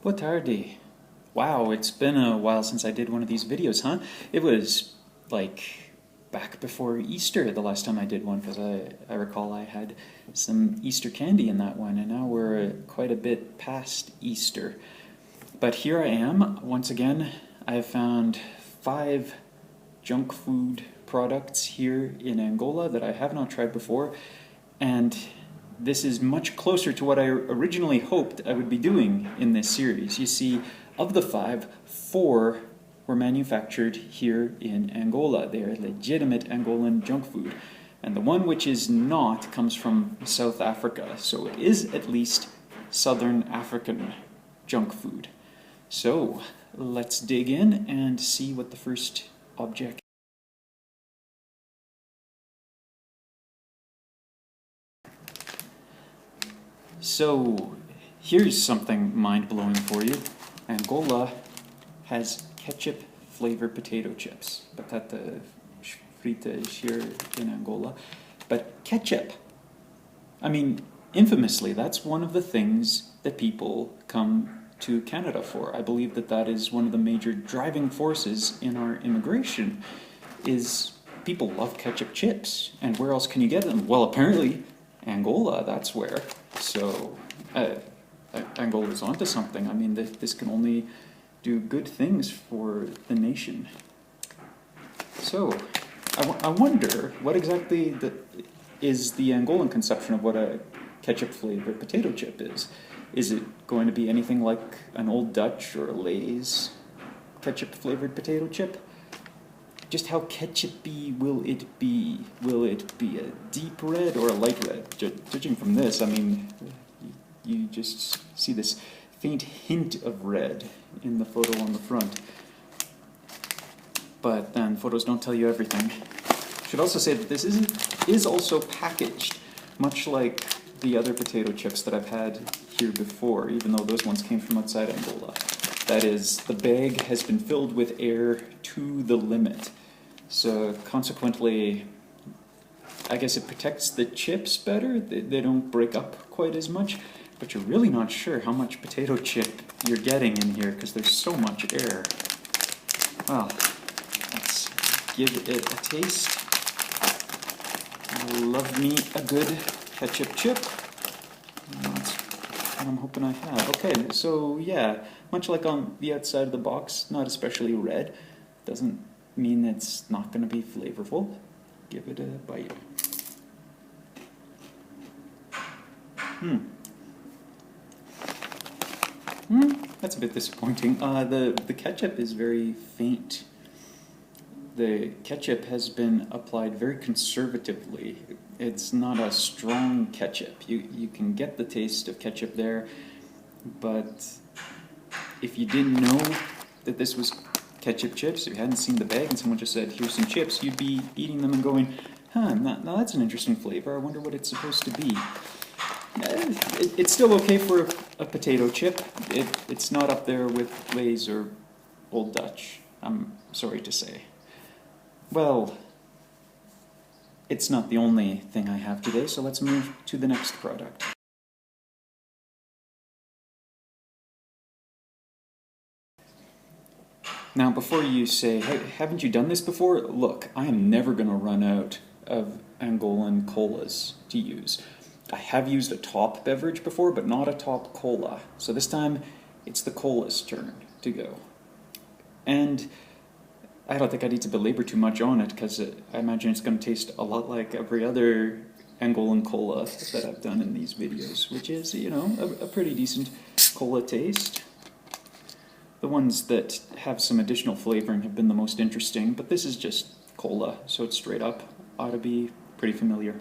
Boa tarde. Wow, it's been a while since I did one of these videos, huh? It was like back before Easter the last time I did one, because I recall I had some Easter candy in that one, and now we're quite a bit past Easter. But here I am, once again. I have found 5 junk food products here in Angola that I have not tried before, and this is much closer to what I originally hoped I would be doing in this series. You see, of the 5, 4 were manufactured here in Angola. They are legitimate Angolan junk food. And the one which is not comes from South Africa, so it is at least Southern African junk food. So, let's dig in and see what the first object. So, here's something mind-blowing for you. Angola has ketchup-flavored potato chips. Batata frita is here in Angola. But ketchup, I mean, infamously, that's one of the things that people come to Canada for. I believe that that is one of the major driving forces in our immigration, is people love ketchup chips. And where else can you get them? Well, apparently, Angola, that's where. So, Angola's onto something. I mean, this can only do good things for the nation. So, I wonder what exactly is the Angolan conception of what a ketchup-flavored potato chip is. Is it going to be anything like an Old Dutch or a Lay's ketchup-flavored potato chip? Just how ketchup-y will it be? Will it be a deep red or a light red? Judging from this, I mean, you just see this faint hint of red in the photo on the front. But then photos don't tell you everything. Should also say that this is also packaged, much like the other potato chips that I've had here before, even though those ones came from outside Angola. That is, the bag has been filled with air to the limit. So consequently, I guess it protects the chips better. They don't break up quite as much, but you're really not sure how much potato chip you're getting in here because there's so much air. Well, let's give it a taste. I love me a good ketchup chip. That's what I'm hoping I have. Okay, so yeah, much like on the outside of the box, not especially red. Doesn't mean it's not going to be flavorful. Give it a bite. That's a bit disappointing. The ketchup is very faint. The ketchup has been applied very conservatively. It's not a strong ketchup. You can get the taste of ketchup there, but if you didn't know that this was ketchup chips, if you hadn't seen the bag and someone just said, here's some chips, you'd be eating them and going, now that's an interesting flavor, I wonder what it's supposed to be. It's still okay for a potato chip. It's not up there with Lay's or Old Dutch, I'm sorry to say. Well, it's not the only thing I have today, so let's move to the next product. Now, before you say, hey, haven't you done this before? Look, I am never going to run out of Angolan colas to use. I have used a top beverage before, but not a top cola. So this time, it's the cola's turn to go. And I don't think I need to belabor too much on it, because I imagine it's going to taste a lot like every other Angolan cola that I've done in these videos, which is, you know, a pretty decent cola taste. The ones that have some additional flavoring have been the most interesting, but this is just cola, so it's straight up. Ought to be pretty familiar.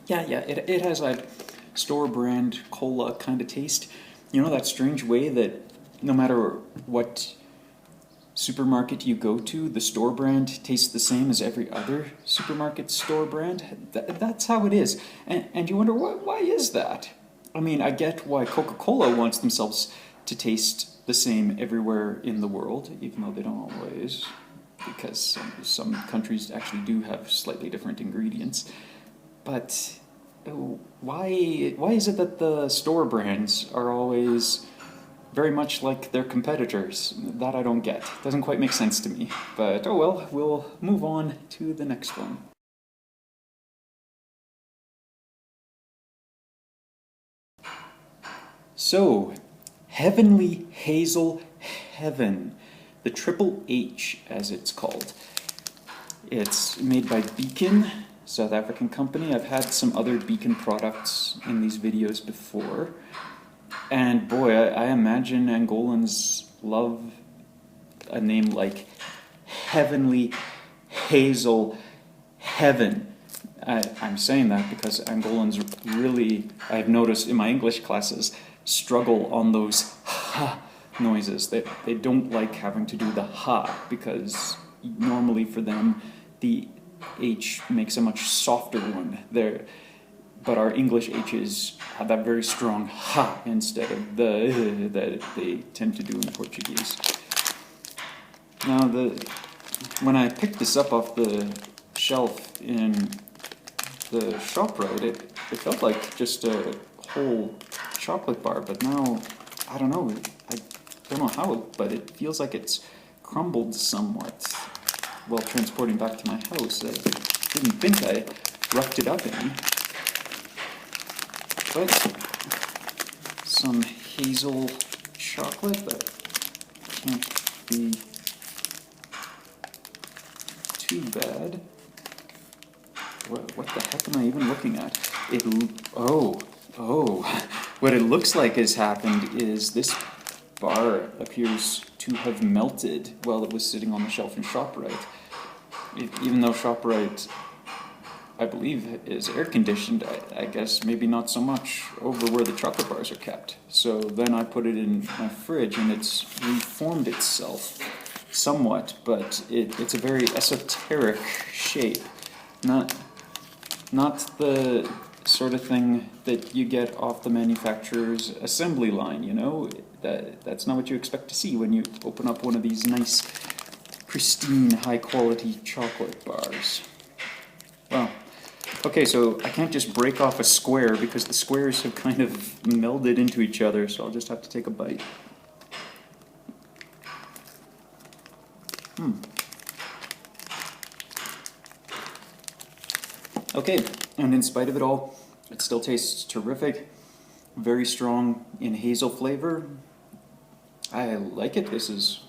Yeah, it has that store-brand cola kind of taste. You know that strange way that no matter what supermarket you go to, the store brand tastes the same as every other supermarket store brand? That's how it is. And you wonder, why is that? I mean, I get why Coca-Cola wants themselves to taste the same everywhere in the world, even though they don't always, because some countries actually do have slightly different ingredients. But why is it that the store brands are always very much like their competitors? That I don't get. Doesn't quite make sense to me. But oh well, we'll move on to the next one. So, Heavenly Hazel Heaven, the Triple H as it's called. It's made by Beacon, South African company. I've had some other Beacon products in these videos before. And boy, I imagine Angolans love a name like Heavenly Hazel Heaven. I'm saying that because Angolans really, I've noticed in my English classes, struggle on those ha noises. They don't like having to do the ha because normally for them the H makes a much softer one. But our English H's have that very strong ha instead of the that they tend to do in Portuguese. Now when I picked this up off the shelf in the ShopRite, it felt like just a whole chocolate bar, but now, I don't know how, but it feels like it's crumbled somewhat while transporting back to my house. I didn't think I roughed it up any. But some hazel chocolate that can't be too bad. What the heck am I even looking at? What it looks like has happened is this bar appears to have melted while it was sitting on the shelf in ShopRite. Even though ShopRite, I believe, is air conditioned, I guess maybe not so much over where the chocolate bars are kept. So then I put it in my fridge and it's reformed itself somewhat, but it's a very esoteric shape. Not the sort of thing that you get off the manufacturer's assembly line, you know? That's not what you expect to see when you open up one of these nice, pristine, high-quality chocolate bars. Well, okay, so I can't just break off a square because the squares have kind of melded into each other, so I'll just have to take a bite. Okay, and in spite of it all, it still tastes terrific. Very strong in hazel flavor. I like it. This is,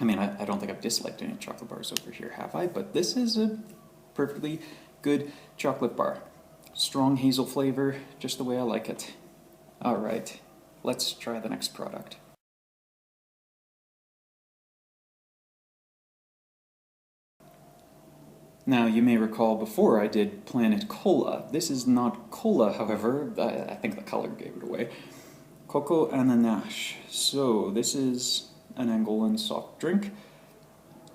I mean, I don't think I've disliked any chocolate bars over here, have I? But this is a perfectly good chocolate bar. Strong hazel flavor, just the way I like it. All right, let's try the next product. Now, you may recall before I did Planet Cola. This is not cola, however. I think the color gave it away. Coco Ananas. So, this is an Angolan soft drink.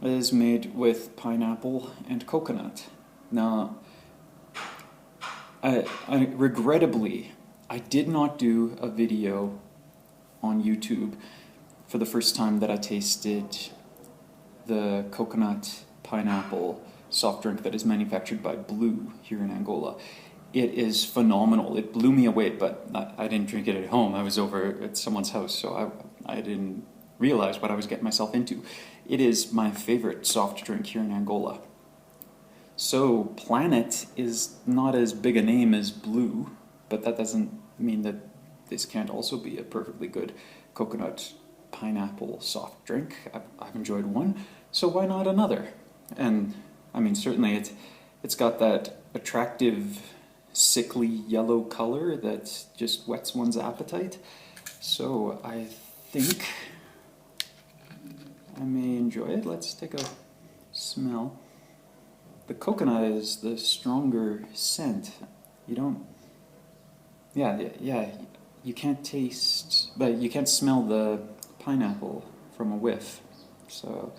It is made with pineapple and coconut. Now, regrettably, I did not do a video on YouTube for the first time that I tasted the coconut pineapple soft drink that is manufactured by Blue here in Angola. It is phenomenal. It blew me away, but I didn't drink it at home. I was over at someone's house, so I didn't realize what I was getting myself into. It is my favorite soft drink here in Angola. So Planet is not as big a name as Blue, but that doesn't mean that this can't also be a perfectly good coconut pineapple soft drink. I've enjoyed one, so why not another? And I mean, certainly it's got that attractive, sickly yellow color that just whets one's appetite. So I think I may enjoy it. Let's take a smell. The coconut is the stronger scent. You don't... Yeah, you can't taste... But you can't smell the pineapple from a whiff. So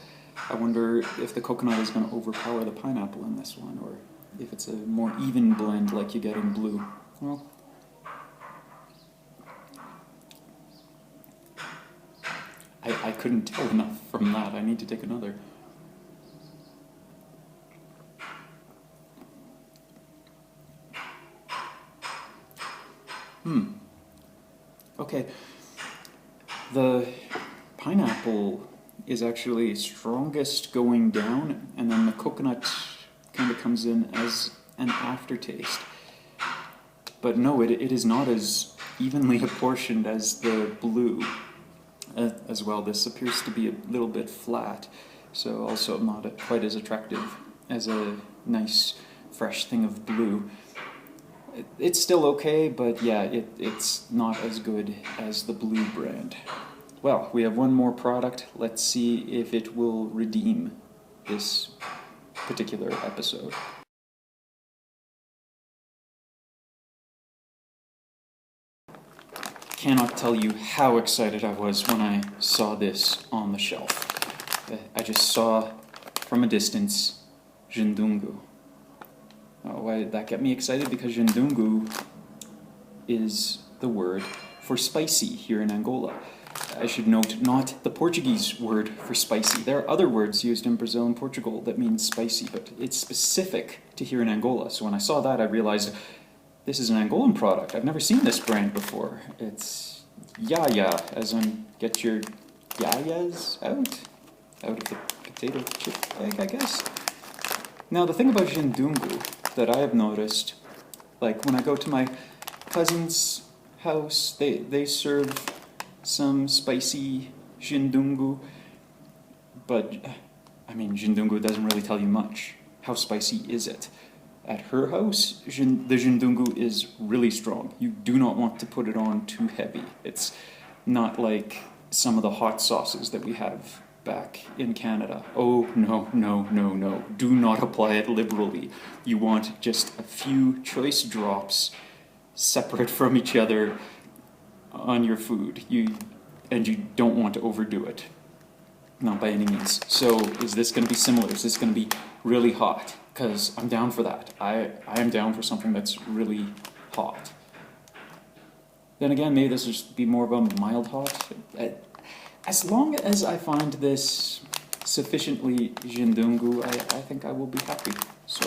I wonder if the coconut is going to overpower the pineapple in this one, or if it's a more even blend like you get in Blue. Well, I couldn't tell enough from that. I need to take another. Okay. The pineapple is actually strongest going down, and then the coconut kind of comes in as an aftertaste. But no, it is not as evenly apportioned as the blue as well. This appears to be a little bit flat, so also not quite as attractive as a nice fresh thing of blue. It's still okay, but yeah, it's not as good as the blue brand. Well, we have one more product. Let's see if it will redeem this particular episode. Cannot tell you how excited I was when I saw this on the shelf. I just saw from a distance Shindungu. Why did that get me excited? Because Shindungu is the word for spicy here in Angola. I should note, not the Portuguese word for spicy. There are other words used in Brazil and Portugal that mean spicy, but it's specific to here in Angola. So when I saw that, I realized this is an Angolan product. I've never seen this brand before. It's yaya, as in get your yayas out of the potato chip egg, I guess. Now the thing about Shindungu that I have noticed, like when I go to my cousin's house, they serve some spicy Shindungu, but I mean Shindungu doesn't really tell you much. How spicy is it? At her house, the Shindungu is really strong. You do not want to put it on too heavy. It's not like some of the hot sauces that we have back in Canada. Oh, no, no, no, no. Do not apply it liberally. You want just a few choice drops separate from each other on your food. And you don't want to overdo it. Not by any means. So is this going to be similar? Is this going to be really hot? Because I'm down for that. I am down for something that's really hot. Then again, maybe this will just be more of a mild hot. As long as I find this sufficiently Shindungu, I think I will be happy. So,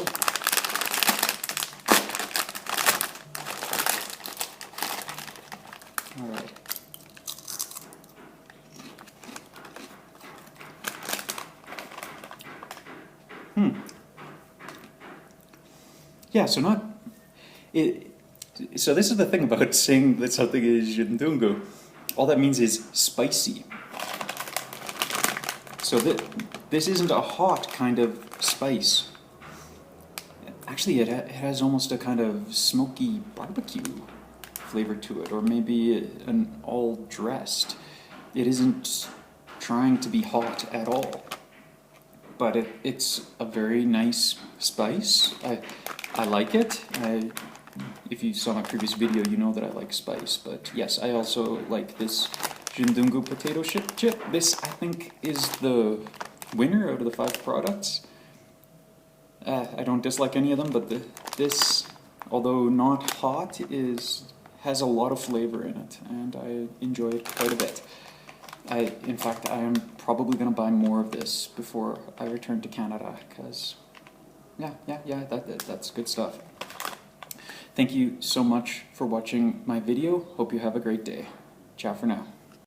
all right. Yeah, so not it. So this is the thing about saying that something is Shindungu. All that means is spicy. So this isn't a hot kind of spice. Actually, it has almost a kind of smoky barbecue flavor to it, or maybe an all dressed. It isn't trying to be hot at all, but it's a very nice spice. I like it. If you saw my previous video, you know that I like spice, but yes, I also like this Shindungu potato chip. This, I think, is the winner out of the 5 products. I don't dislike any of them, but this, although not hot, has a lot of flavor in it, and I enjoy it quite a bit. In fact, I am probably going to buy more of this before I return to Canada, because, yeah, that's good stuff. Thank you so much for watching my video. Hope you have a great day. Ciao for now.